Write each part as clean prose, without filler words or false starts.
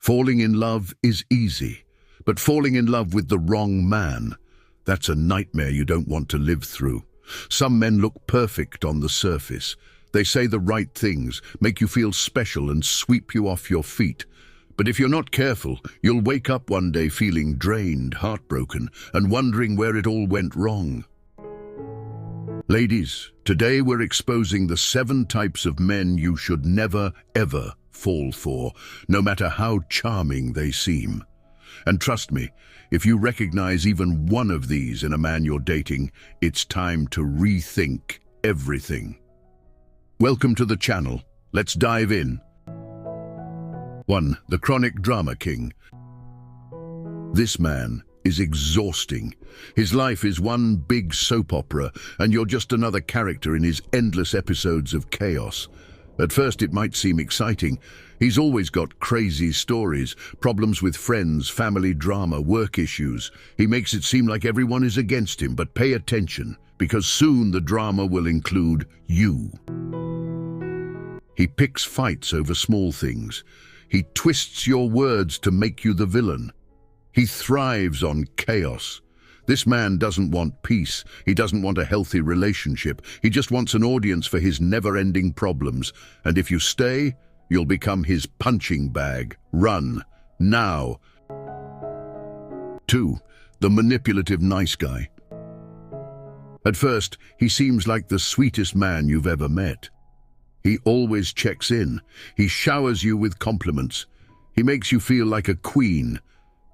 Falling in love is easy, but falling in love with the wrong man, that's a nightmare you don't want to live through. Some men look perfect on the surface. They say the right things, make you feel special and sweep you off your feet. But if you're not careful, you'll wake up one day feeling drained, heartbroken, and wondering where it all went wrong. Ladies, today we're exposing the 7 types of men you should never, ever fall for, no matter how charming they seem. And trust me, if you recognize even one of these in a man you're dating, it's time to rethink everything. Welcome to the channel. Let's dive in. 1. The chronic drama king. This man is exhausting. His life is one big soap opera, and you're just another character in his endless episodes of chaos. At first it might seem exciting. He's always got crazy stories, problems with friends, family drama, work issues. He makes it seem like everyone is against him, but pay attention, because soon the drama will include you. He picks fights over small things. He twists your words to make you the villain. He thrives on chaos. This man doesn't want peace. He doesn't want a healthy relationship. He just wants an audience for his never-ending problems. And if you stay, you'll become his punching bag. Run, now. 2. The manipulative nice guy. At first, he seems like the sweetest man you've ever met. He always checks in. He showers you with compliments. He makes you feel like a queen.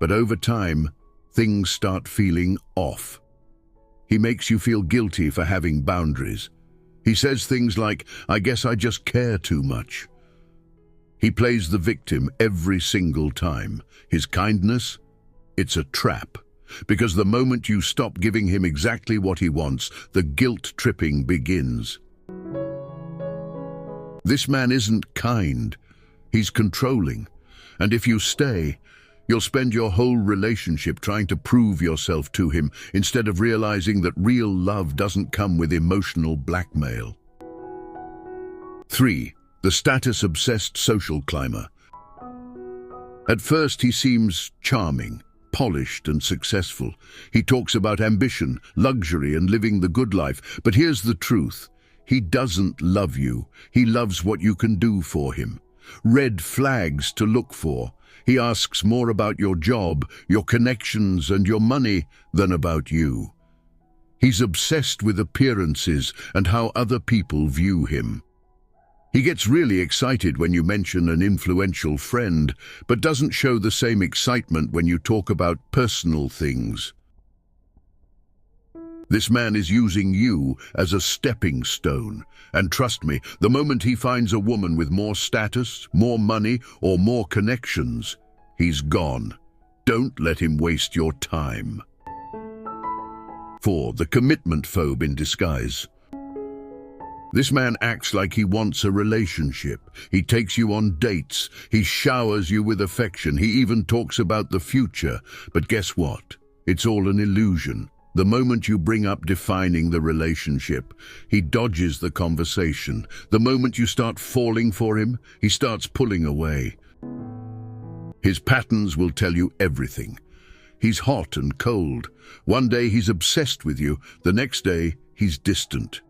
But over time, things start feeling off. He makes you feel guilty for having boundaries. He says things like, "I guess I just care too much." He plays the victim every single time. His kindness? It's a trap. Because the moment you stop giving him exactly what he wants, the guilt tripping begins. This man isn't kind. He's controlling. And if you stay, you'll spend your whole relationship trying to prove yourself to him instead of realizing that real love doesn't come with emotional blackmail. 3. The status-obsessed social climber. At first he seems charming, polished and successful. He talks about ambition, luxury and living the good life. But here's the truth. He doesn't love you. He loves what you can do for him. Red flags to look for. He asks more about your job, your connections and your money than about you. He's obsessed with appearances and how other people view him. He gets really excited when you mention an influential friend, but doesn't show the same excitement when you talk about personal things. This man is using you as a stepping stone. And trust me, the moment he finds a woman with more status, more money, or more connections, he's gone. Don't let him waste your time. 4. The commitment phobe in disguise. This man acts like he wants a relationship. He takes you on dates. He showers you with affection. He even talks about the future. But guess what? It's all an illusion. The moment you bring up defining the relationship, he dodges the conversation. The moment you start falling for him, he starts pulling away. His patterns will tell you everything. He's hot and cold. One day he's obsessed with you, the next day he's distant.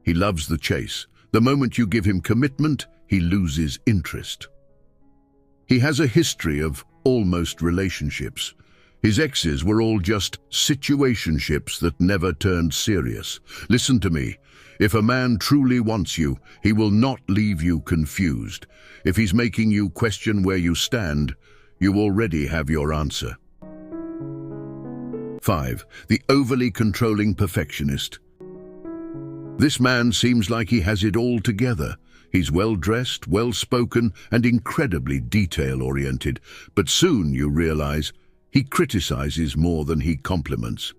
He loves the chase. The moment you give him commitment, he loses interest. He has a history of almost relationships. His exes were all just situationships that never turned serious. Listen to me. If a man truly wants you, he will not leave you confused. If he's making you question where you stand, you already have your answer. 5. The overly controlling perfectionist. This man seems like he has it all together. He's well-dressed, well-spoken, and incredibly detail-oriented. But soon you realize he criticizes more than he compliments.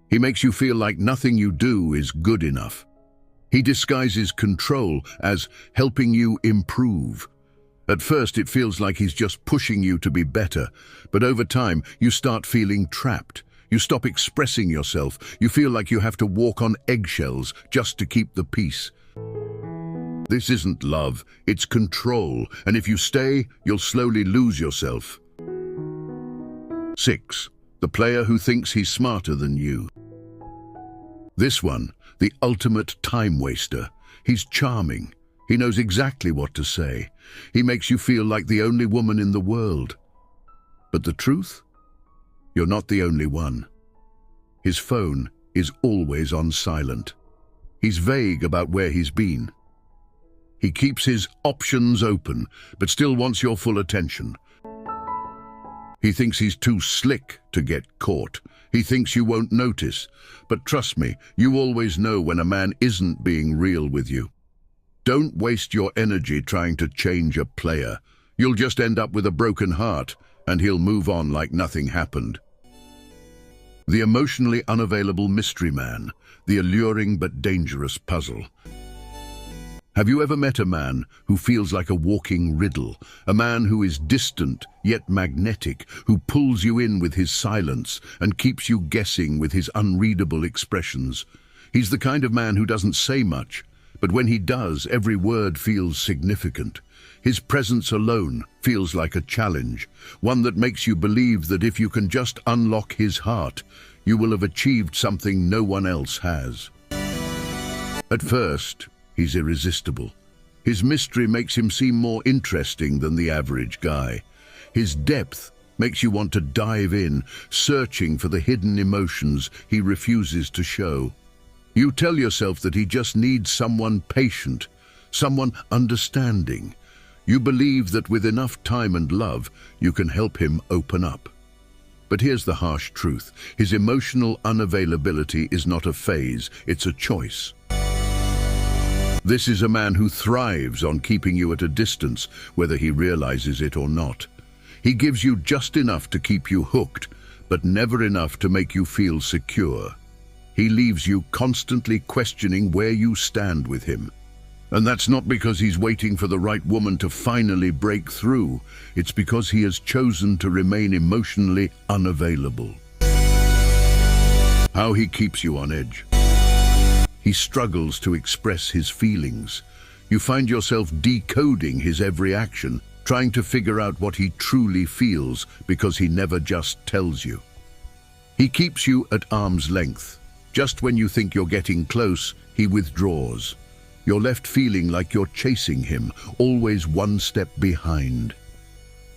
He makes you feel like nothing you do is good enough. He disguises control as helping you improve. At first it feels like he's just pushing you to be better, but over time you start feeling trapped. You stop expressing yourself. You feel like you have to walk on eggshells just to keep the peace. This isn't love, it's control, and if you stay, you'll slowly lose yourself. 6. The player who thinks he's smarter than you. This one, the ultimate time waster. He's charming. He knows exactly what to say. He makes you feel like the only woman in the world. But the truth? You're not the only one. His phone is always on silent. He's vague about where he's been. He keeps his options open, but still wants your full attention. He thinks he's too slick to get caught. He thinks you won't notice. But trust me, you always know when a man isn't being real with you. Don't waste your energy trying to change a player. You'll just end up with a broken heart, and he'll move on like nothing happened. The emotionally unavailable mystery man, the alluring but dangerous puzzle. Have you ever met a man who feels like a walking riddle? A man who is distant yet magnetic, who pulls you in with his silence and keeps you guessing with his unreadable expressions. He's the kind of man who doesn't say much, but when he does, every word feels significant. His presence alone feels like a challenge, one that makes you believe that if you can just unlock his heart, you will have achieved something no one else has. At first, he's irresistible. His mystery makes him seem more interesting than the average guy. His depth makes you want to dive in, searching for the hidden emotions he refuses to show. You tell yourself that he just needs someone patient, someone understanding. You believe that with enough time and love, you can help him open up. But here's the harsh truth. His emotional unavailability is not a phase, it's a choice. This is a man who thrives on keeping you at a distance, whether he realizes it or not. He gives you just enough to keep you hooked, but never enough to make you feel secure. He leaves you constantly questioning where you stand with him. And that's not because he's waiting for the right woman to finally break through. It's because he has chosen to remain emotionally unavailable. How he keeps you on edge. He struggles to express his feelings. You find yourself decoding his every action, trying to figure out what he truly feels because he never just tells you. He keeps you at arm's length. Just when you think you're getting close, he withdraws. You're left feeling like you're chasing him, always one step behind.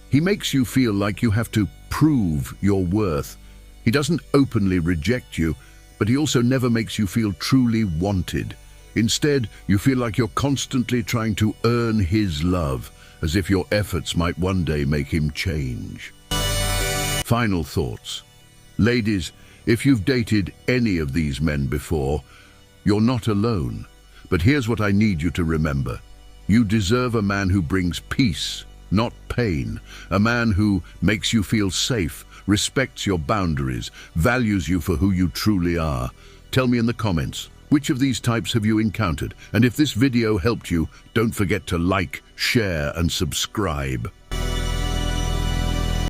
He makes you feel like you have to prove your worth. He doesn't openly reject you, but he also never makes you feel truly wanted. Instead, you feel like you're constantly trying to earn his love, as if your efforts might one day make him change. Final thoughts. Ladies, if you've dated any of these men before, you're not alone. But here's what I need you to remember. You deserve a man who brings peace, not pain. A man who makes you feel safe, respects your boundaries, values you for who you truly are. Tell me in the comments, which of these types have you encountered? And if this video helped you, don't forget to like, share, and subscribe.